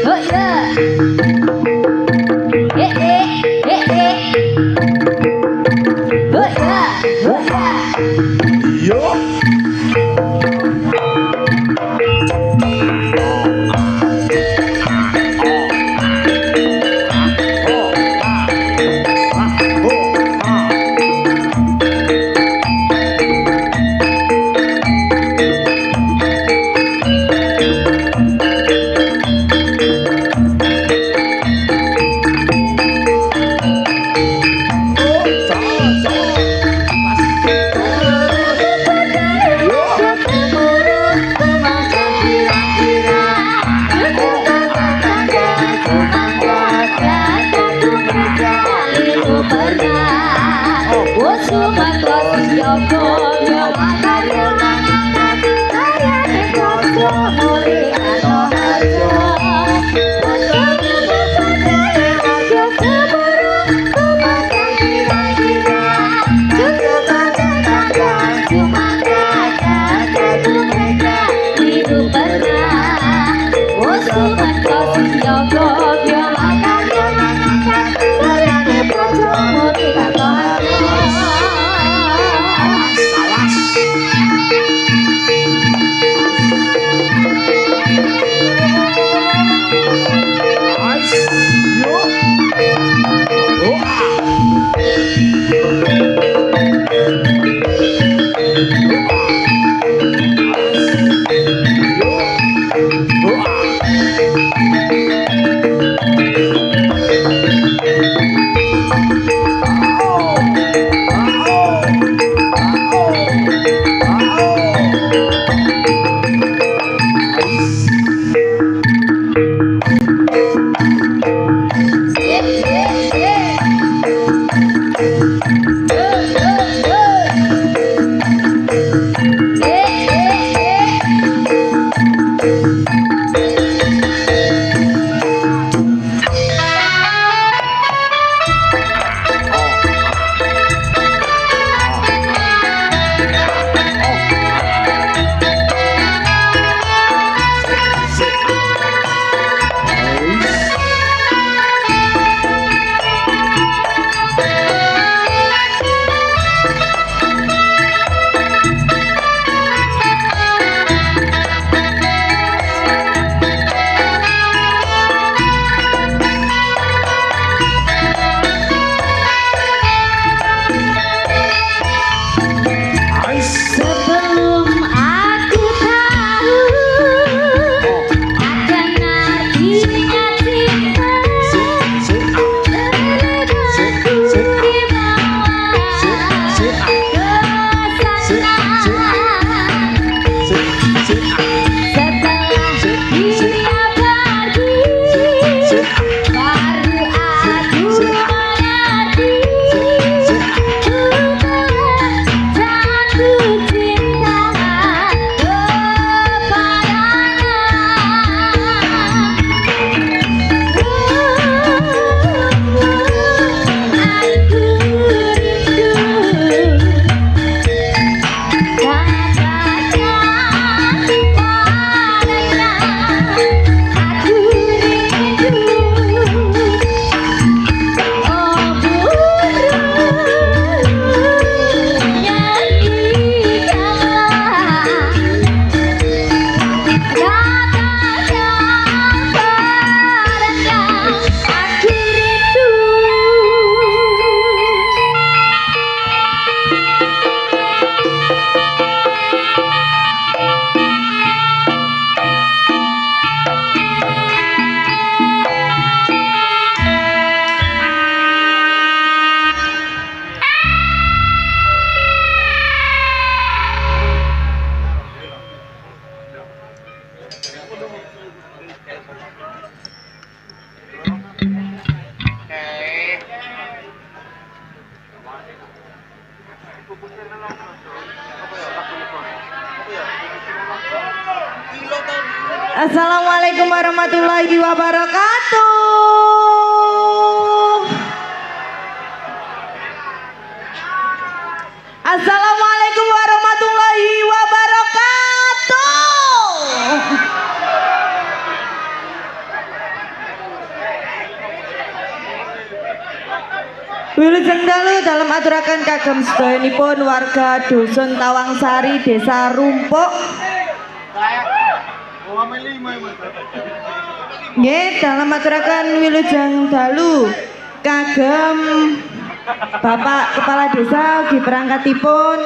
Oh yeah. Assalamualaikum warahmatullahi wabarakatuh. Assalamualaikum warahmatullahi wabarakatuh. Wilujeng dalu dalam aturaken kagem sedayanipun warga Dusun Tawangsari, Desa Rumpuk. Nggih, dalam aturaken wilujeng dalu kagem Bapak Kepala Desa ugi perangkatipun.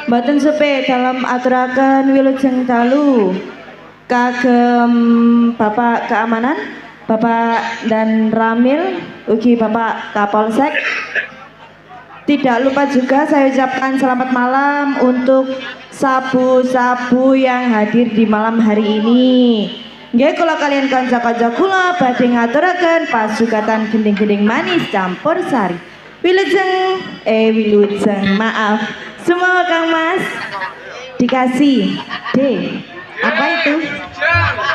Mboten sepe dalam aturaken wilujeng dalu kagem Bapak Keamanan, Bapak dan Ramil, ugi Bapak Kapolsek. Tidak lupa juga saya ucapkan selamat malam untuk sabu-sabu yang hadir di malam hari ini. Nggih, kula kalian kanca-kanca kula badhe ngaturaken pasugatan gending-gending manis campur sari. Wilujeng, maaf. Semua Kang Mas dikasih D. Apa itu?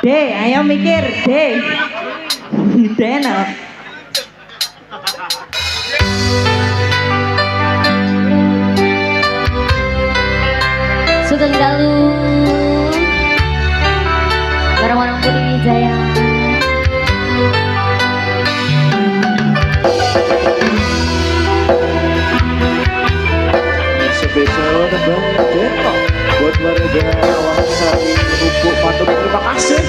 D, ayo mikir D. Denok. Sugeng dalu bareng-bareng Budi Wijaya. Spesial tembang Detok buat warga Tawangsari Rumpuk Patung. Terima kasih.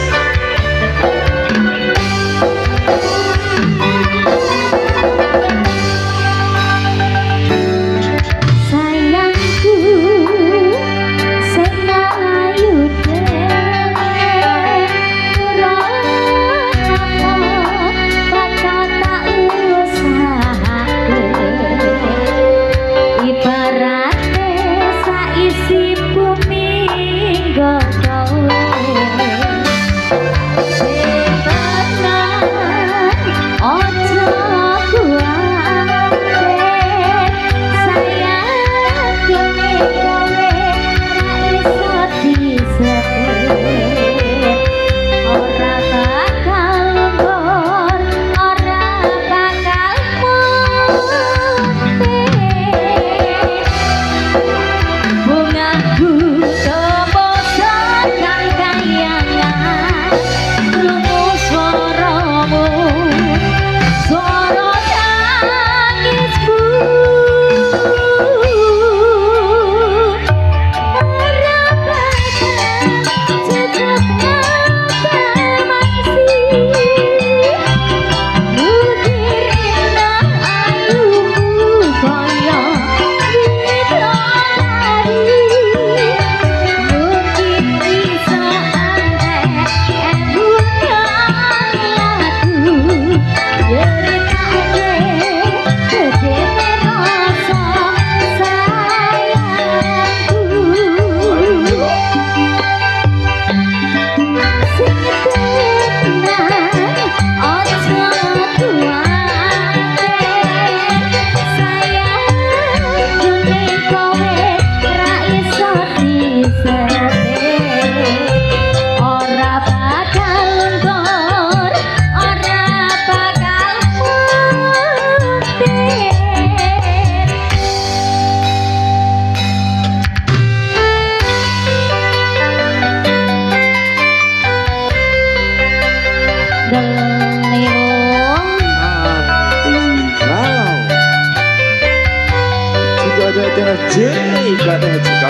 Jenny kada juga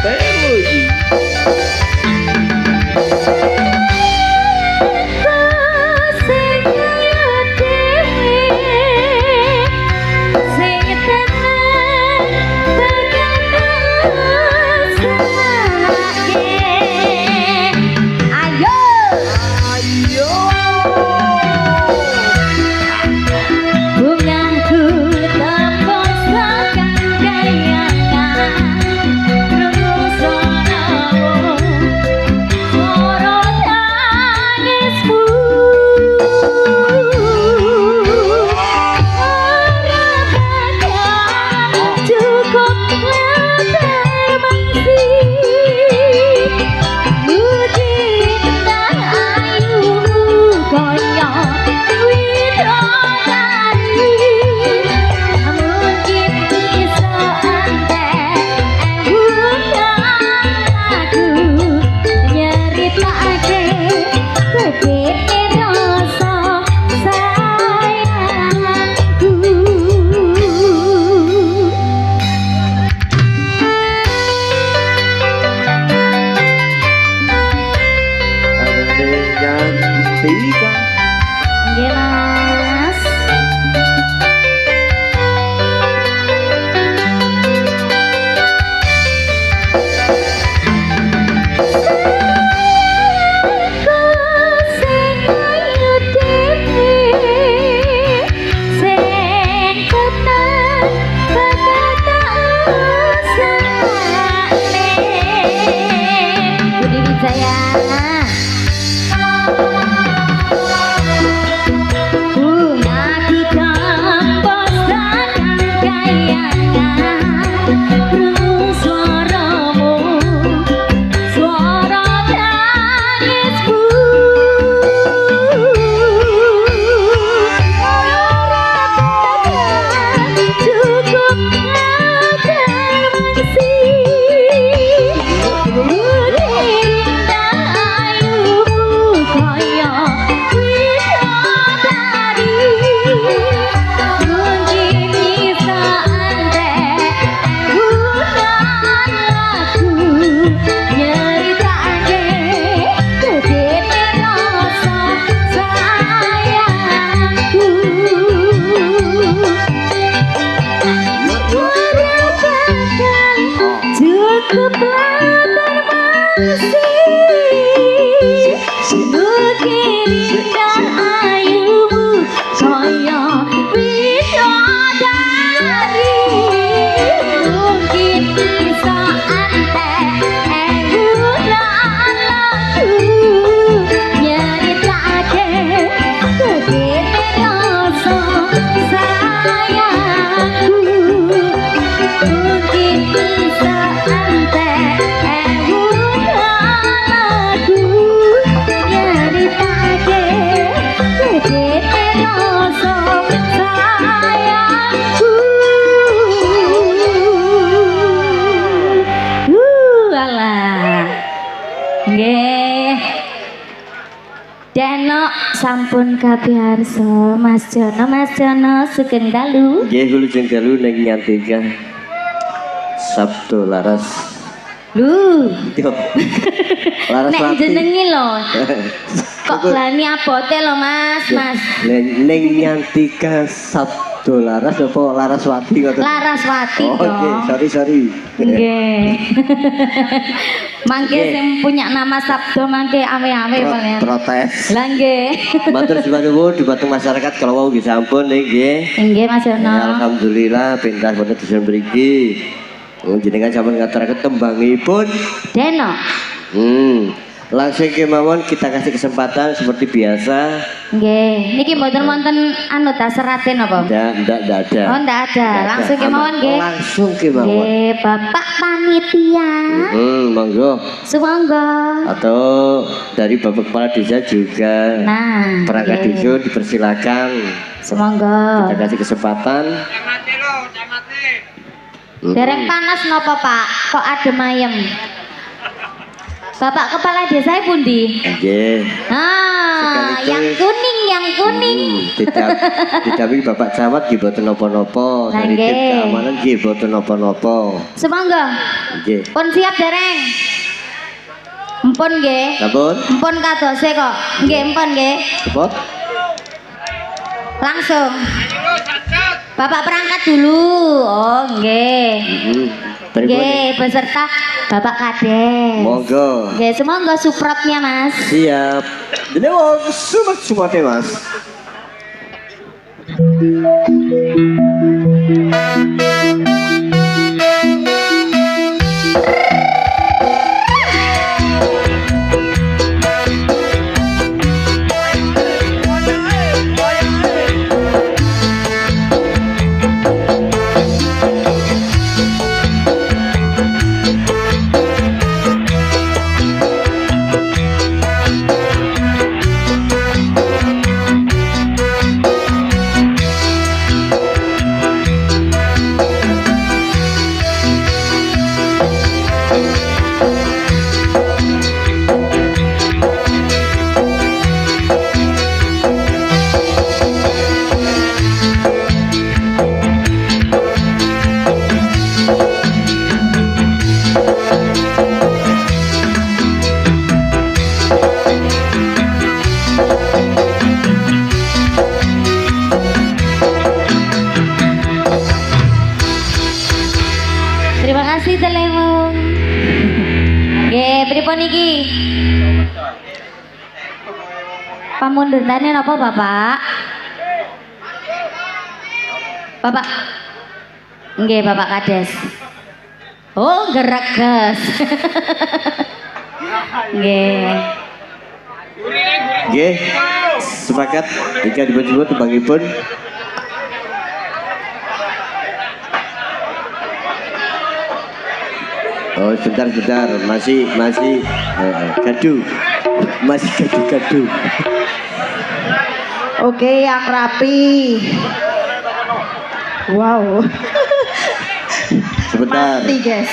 teknologi. Bungaku tembus tekan kayangan. Nggih Mas. Budi Wijaya. Denok sampun kabiarsa Mas Jono sugeng dalu. Nggih kula sugeng dalu ning nyantika Sabtu laras. Lu. Yo. Laras Nek wati. jenengi lho. Kok glani abote lho Mas. Ning nyantika Sabtu laras apa Laraswati ngoten? Laraswati Oh, dong. oke, sorry. Nggih. Mangke Nggih. sing punya nama Sabdo mangke awe-awe kalian. Protes. Lah nggih. Matur suwun dhumateng masyarakat kalau wau nggih sampun nggih. Nggih Mas Jono. Alhamdulillah pentas wonten dusun mriki. Jenengan sampun ngaturaken tembangipun. Denok. Langsung kemawon kita kasih kesempatan seperti biasa. Nggih. Niki mboten wonten anu ta seraten apa? Ndak ada. Oh, ndak ada. Langsung kemawon nggih. Langsung kemawon. Nggih, Bapak panitia. Monggo. Sumangga. Atau dari Bapak Kepala Desa juga. Nah, Perangkat nggih. dusun dipersilakan. Sumangga. Kita kasih kesempatan. Dereng panas napa Pak? Kok adem ayem? Bapak Kepala Desa pundi? Nggih. Ah, Sekaligus. yang kuning. Didampingi Bapak Camat nggih boten napa-napa. Lah, Dari tim nggih. keamanan nggih boten napa-napa. Sumangga. Nggih. Pun siap dereng. Empun nggih. Sampun? Empun kadose kok. Nggih, empun nggih. Cepet. Langsung. Bapak perangkat dulu. Oh, nggih. Nggih, beserta Bapak Kades. Monggo. Nggih, semonggo suprotnya, Mas. Siap. Dene wong sumat-sumate Mas. mundur tani apa Bapak? Bapak. Nggih, Bapak Kades. Oh, gerak gas. Nggih. Nggih, sepakat jika dibuat tembangipun. Oh, sebentar, masih gaduh, masih gaduh. Oke, yang rapi. Wow. Sebentar, Mati, guys.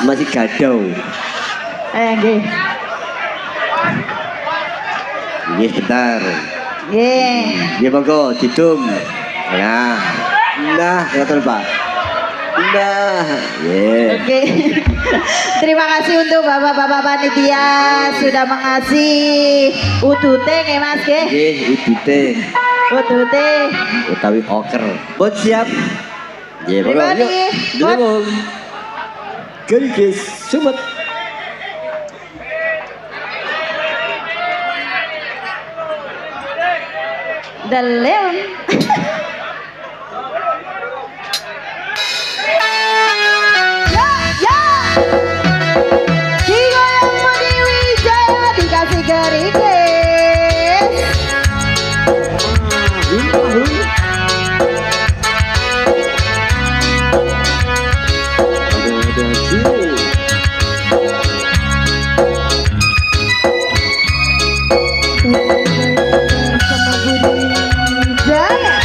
masih gaduh. Nggih. Nggih, sebentar. Nggih. Nggih, monggo didum. Nah, ngoten Pak. Nah, yeah. Oke. Terima kasih untuk bapak-bapak panitia sudah mengasih utute nggih Mas nggih. Nggih, udute Utute. utawi oker. Bot siap. Nggih, monggo. Pribadi, Yuk. Bot. Dilebung. Gelis sumet. The Leon. Dikasih gerikis. Ada sini. Sama Budi Jaya.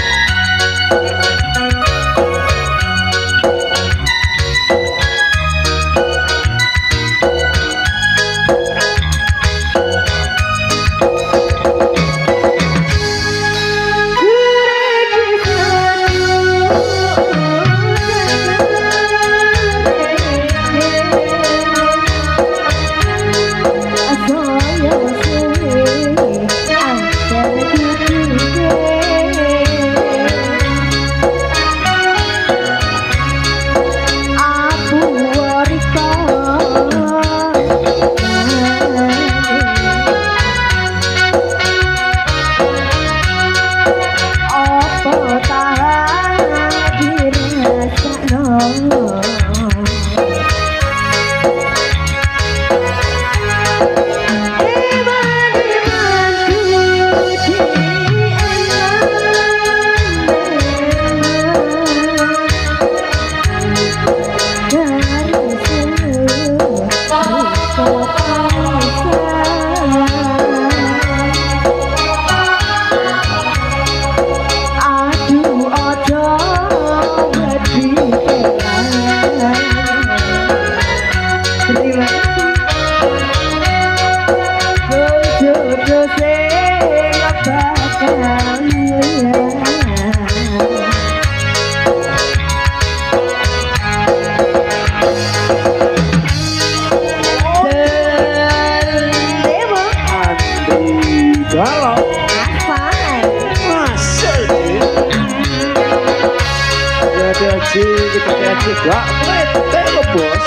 Gak lo bos.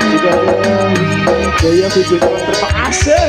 Juga dari gaya video terpaksa.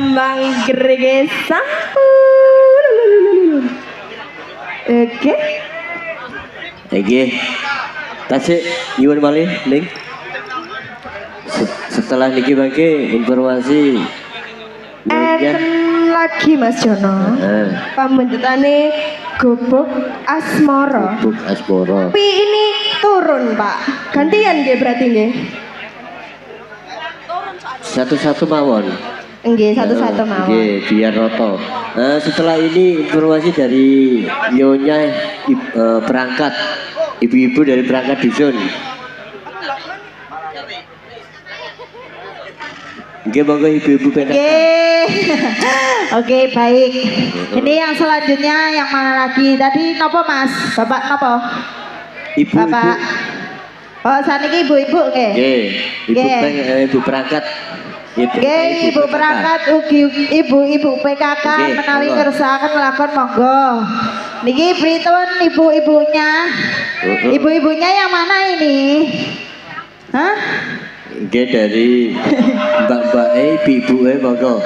tembang gregesang. Oke. Oke. Tasik nyuwun malih ning. Setelah niki mangke informasi Enten lagi Mas Jono. Pambentetane Gubuk Asmara. Buk Asmara. Tapi ini turun Pak. Gantian nggih berarti nggih. Satu-satu mawon. Nggih, satu-satu mawon. Nggih, biar roto. Nah, setelah ini informasi dari nyonya perangkat ibu-ibu dari perangkat dusun. Nggih, monggo ibu-ibu pengen. Oke, baik. Ini yang selanjutnya yang mana lagi? Tadi nopo Mas? Bapak nopo? Ibu-ibu. Bapak. Oh, saniki ibu-ibu nggih. Nggih, ibu perangkat. Nggih, ibu perangkat ugi ibu-ibu PKK Nggih, menawi monggo. ngersakaken lakon monggo. Niki pripun ibu-ibunya? Ibu-ibunya yang mana ini? Hah? Nggih, dari mbak-mbak ibu monggo.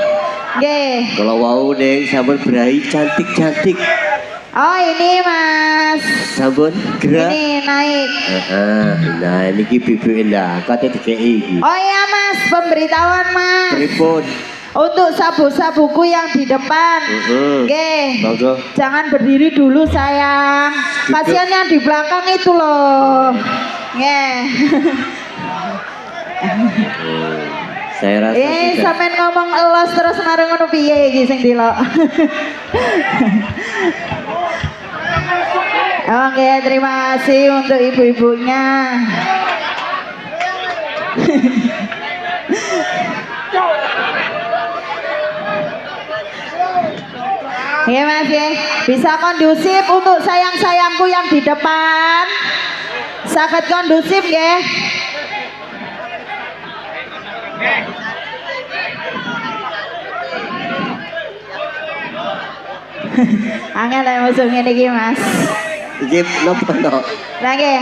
Nggih. Kalau wau ning sampun berahi cantik-cantik. Oh, ini Mas. Sampun gerak. Ini naik. Nah, niki bibu lah, kate dikei iki. Oh iya Mas, pemberitahuan Mas. Pripun? Untuk sabu-sabuku yang di depan. Nggih. Monggo. Jangan berdiri dulu sayang. Kasihan yang di belakang itu loh. Nggih. Saya rasa sudah. Sampean ngomong elos terus marang ngono piye iki sing delok. Oke, terima kasih untuk ibu-ibunya. Ya Mas ya, bisa kondusif untuk sayang-sayangku yang di depan. Sangat kondusif ya. Angel yang musuh ngene iki Mas. Iki napa to? Lah nggih.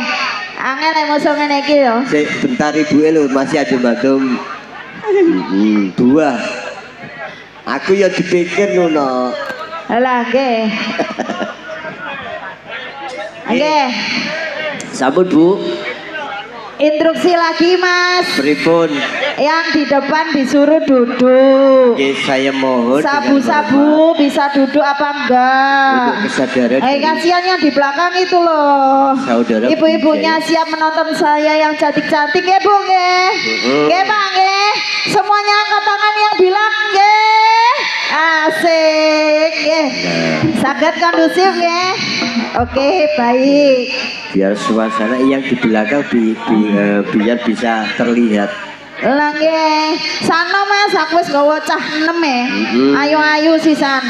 Angel yang musuh ngene iki lho. Sik bentar ibuke lho masih adem-adem. Dua. Aku ya dipikir ngono. Lah nggih. Nggih. Sampun Bu. Instruksi lagi Mas. Pripun? Yang di depan disuruh duduk. Oke, saya mohon dengan Sabu-sabu bisa duduk apa enggak? untuk kesadaran dari Kasihan yang di belakang itu loh. Saudara Ibu-ibunya siap menonton saya yang cantik-cantik ya Bu nggih. Nggih Pak nggih. Semuanya angkat tangan yang bilang nggih. Asik nggih. Saged kondusif nggih. Oke, baik. biar suasana yang di belakang biar bisa terlihat. Lah nggih, sana Mas, aku wis nggawa cah 6 e. Ayu-ayu sisan.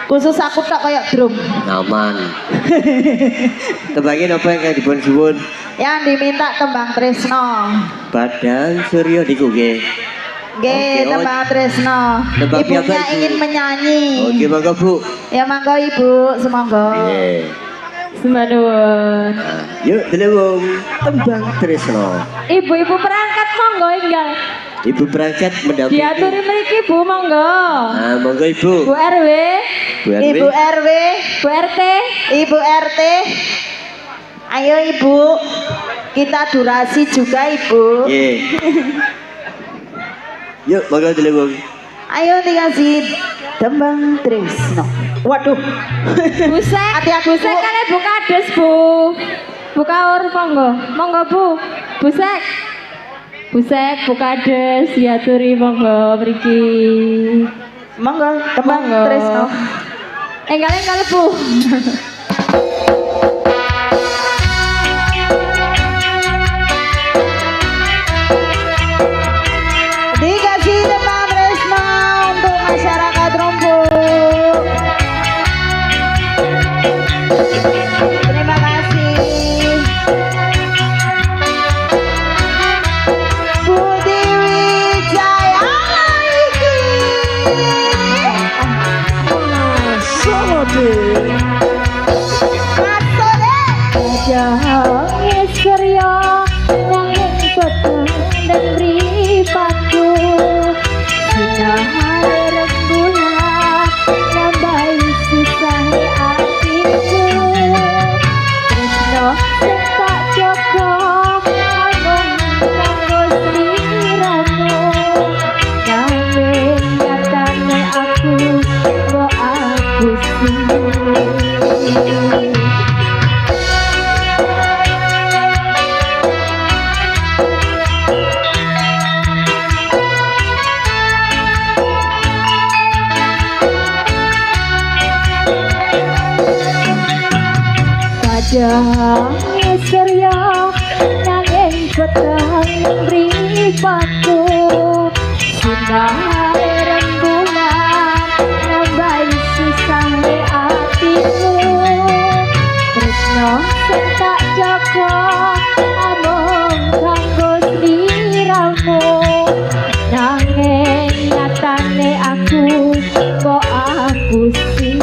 Khusus aku tok kaya drum. Aman. Tembangin apa yang dipun suwun? Yang diminta tembang Tresno. Padang Suryo niku nggih. Nggih, Oke, tembang Tresno. Tembang Ibunya piyambak, Ibu? ingin menyanyi. Oke, monggo Bu. Ya monggo Ibu, semonggo. Nggih. Semadun. Nah, yuk delewung tembang Tresno. Ibu-ibu perangkat monggo enggal. Ibu perangkat mendampingi. Diaturi mriki Bu monggo. Nah, monggo Ibu. Bu RW, Bu RW. Ibu RW, Bu RT. Ibu RT. Ayo Ibu, kita durasi juga Ibu. Nggih. Yuk, monggo delewung. Ayo dikasih tembang Tresno. Waduh. Busek. Hati-hati, Bu. Busek kali Bu kades Bu. Buka or monggo. Monggo Bu. Busek. Busek Bu kades diaturi monggo mriki. Monggo tembang Monggo. Tresno. Enggal Bu. Dikasih tembang Tresno untuk masyarakat Rombok. Terima kasih. Budi Wijaya iki. Mas Sode. Surya nanging peteng mripatku sinar rembulan nambahi sisahe atiku tresno sing tak jaga amung kanggo sliramu nanging nyatane aku kok aku sih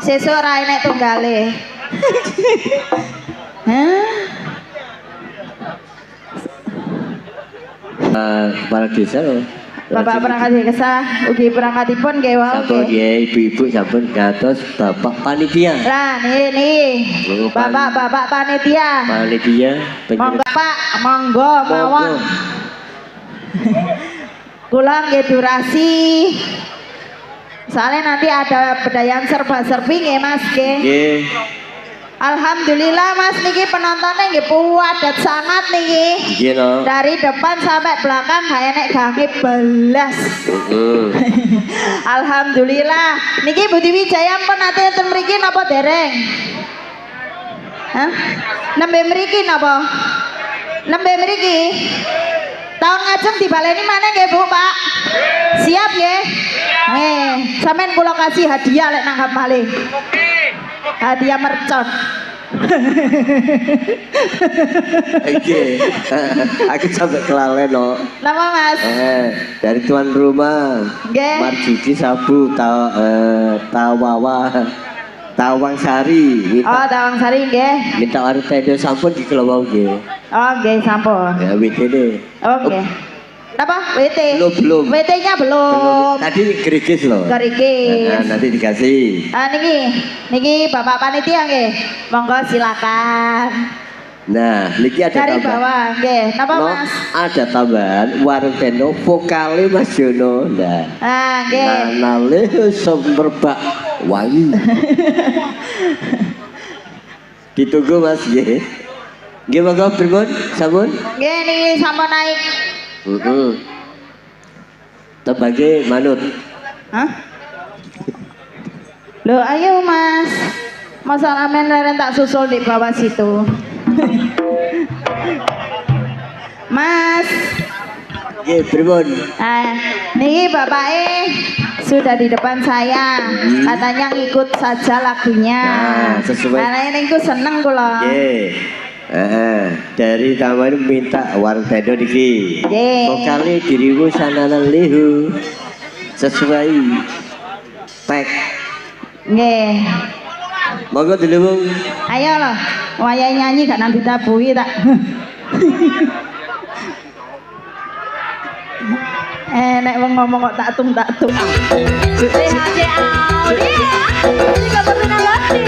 Sesuk ra enek tunggale. Hah? Kepala desa loh. Bapak perangkat desa ugi perangkatipun nggih wau Sampun nggih. nggih ibu-ibu sampun kados Bapak panitia. Lah nih Bapak panitia. Panitia Monggo Pak, monggo mawon. Kula nggih durasi. Soalnya nanti ada bedayan serba-serbi nggih Mas nggih. Nggih. Alhamdulillah Mas niki penontonnya nggih padat sangat niki. Nggih no. Dari depan sampai belakang gak enek gange belas. Alhamdulillah. Niki Budi Wijaya pun nate enten mriki napa dereng? Hah? Nembe mriki napa? Nembe mriki. Tahun ngajeng dibaleni maneh nggih Bu, Pak. Siap nggih? Sampeyan kula kasih hadiah lek nanggap malih. Hadiah mercon. Oke. Aku sampai kelalen no. Napa Mas? Dari tuan rumah. Nggih. Marjuki Sabu Tawang Sari. Oh, Tawang Sari nggih. Minta warung tenda sampun di Kelawau nggih. Oh, nggih sampun. Ya WTD. Oh, nggih. Apa? WT? Belum. WT-nya belum. Tadi gerigis loh. Gerigis. Nanti dikasih. Niki Bapak panitia nggih. Monggo silakan. Nah, niki ada Dari tambahan. bawah nggih. Napa No, Mas? ada tambahan warung tenda vokale Mas Jono. Nah. Nggih. Nanale semberbak wangi. Ditunggu Mas nggih. Nggih monggo pripun? Sampun? Nggih niki sampun naik. Tebage manut. Hah? Loh, ayo Mas. Masa ramen leren tak susul di bawah situ. Mas. Nggih, pripun? Niki bapake sudah di depan saya. Katanya ngikut saja lagunya. Nah, sesuai. Karena niku seneng kula. Nggih. Dari taman minta warung tenda niki. Nggih. Vokale dirimu sanana lihu. Sesuai pek. Nggih. Monggo dilewung. Ayo loh, wayahe nyanyi gak nanti tabui tak. Nek wong ngomong kok tak tung. CHC Aulia, juga berminat lagi.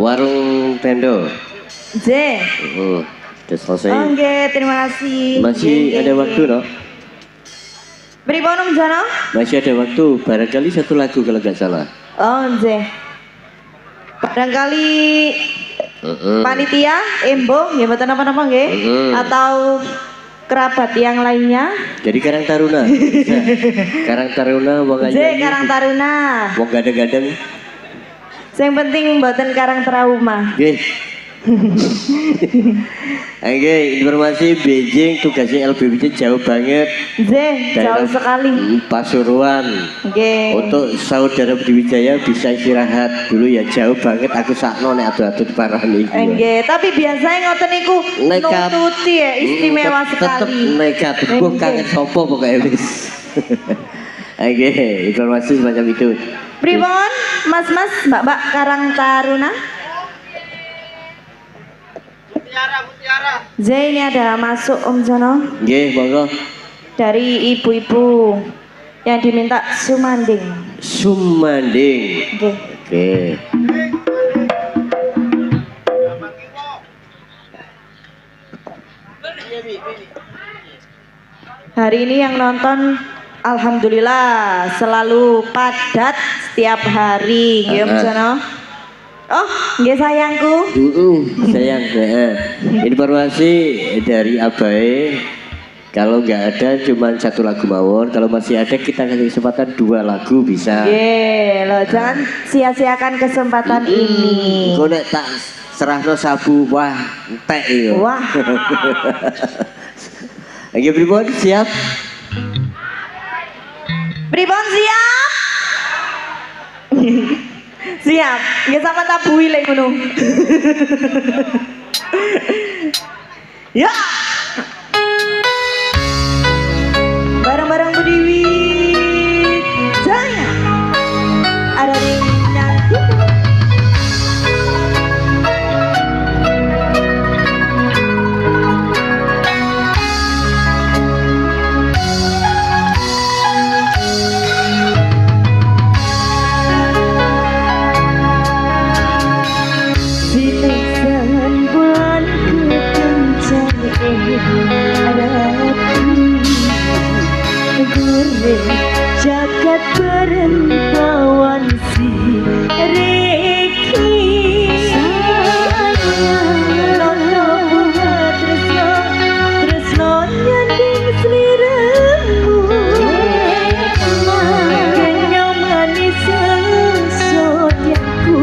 Warung Tendo. J. Sudah selesai. Oke, terima kasih. Masih ada waktu no? Pripun Om Jono? Masih ada waktu, barangkali satu lagu kalau nggak salah. Oh, J. Barangkali panitia, Embo, ya betul apa-apa nggih? Atau kerabat yang lainnya? Jadi Karang Taruna. Bisa. Karang Taruna wong J, Karang Taruna. wong gadang-gadang. Yang penting mboten Karang Trauma. Nggih. Oke, informasi Beijing tugasnya LBBC jauh banget. J, jauh sekali. Pasuruan. Oke. Untuk saudara Wijaya bisa istirahat dulu ya, jauh banget aku sakno nek adu-adu parani. Nggih, tapi biasanya ngoten niku Nekat. nututi ya, istimewa Tetep sekali. nekat, gue kangen sopo pokoknya wis. Oke, informasi semacam itu. Pripun, Mas-mas, Mbak-mbak Karang Taruna? Z, ini ada masuk Om Jono Nggih, monggo. dari ibu-ibu yang diminta sumanding. Sumanding. Oke. Oke. Hari ini yang nonton alhamdulillah selalu padat setiap hari, nggih Om Jono. Oh, nggih sayangku. Sayang. Informasi dari Abai. Kalau nggak ada cuma satu lagu mawon. Kalau masih ada kita kasih kesempatan 2 lagu bisa. Nggih, loh jangan sia-siakan kesempatan ini. Kau nek tak serahno sabu, wah entek iyo. Wah. Oke, pripun siap? Pripun siap? Siap. Nggih sama tabui lek ngono. Ya. Bareng-bareng Budi Wijaya. Ada di nanti. Silakan bulan jagat perantauan si Reki lono bunga tresno nyanding sliramu kenyang manis sesodiaku.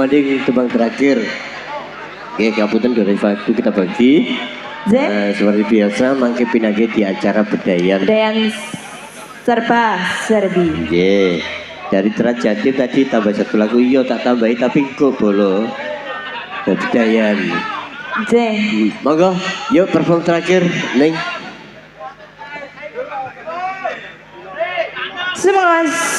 tanding tembang terakhir. Oke, kabupaten dari waktu kita bagi. Seperti biasa, mangke pinage di acara bedayan. Bedayan serba serbi. Oke, dari Terat Jatim tadi tambah satu lagu, iya tak tambahi tapi kok bolo. Bedayan. Monggo, yuk perform terakhir, Neng. Semangat.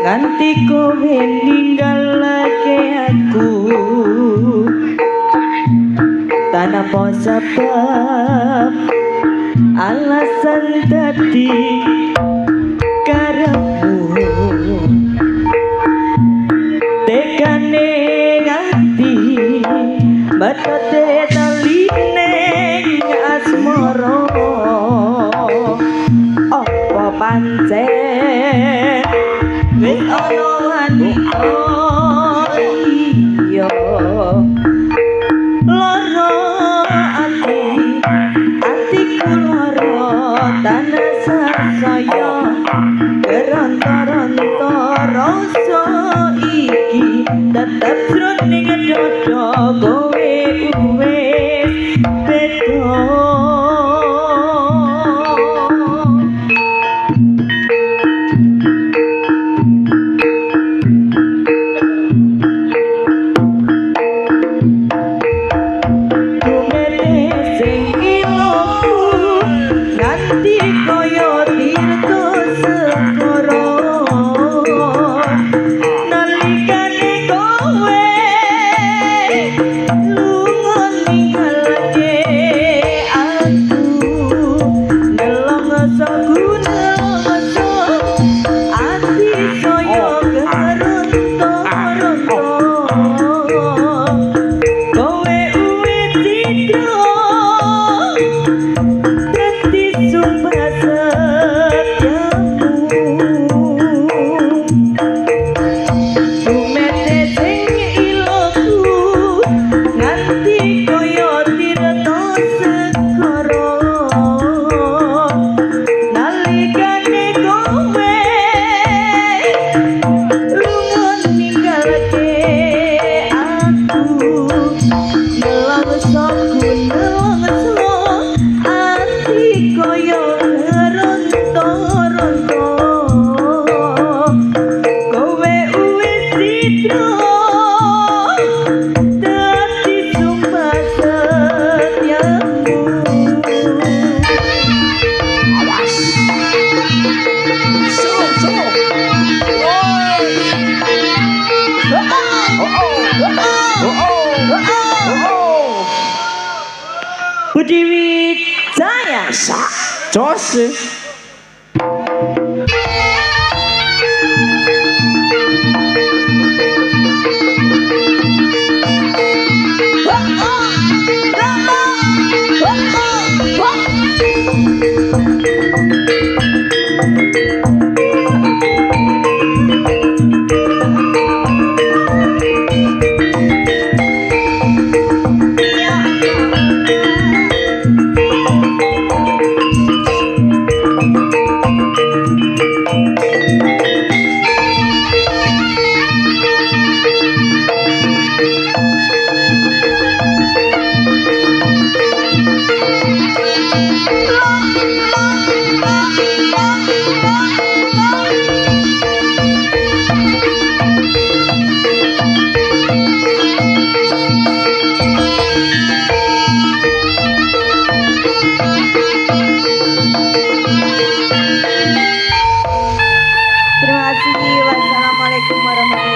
nganti kowe ninggalake aku tanpa sebab alasan dadi karepmu tekane nganti batote taline asmara apa pancen wis ana wanita iya Jos. Terima kasih. Wassalamualaikum warahmatullahi wabarakatuh.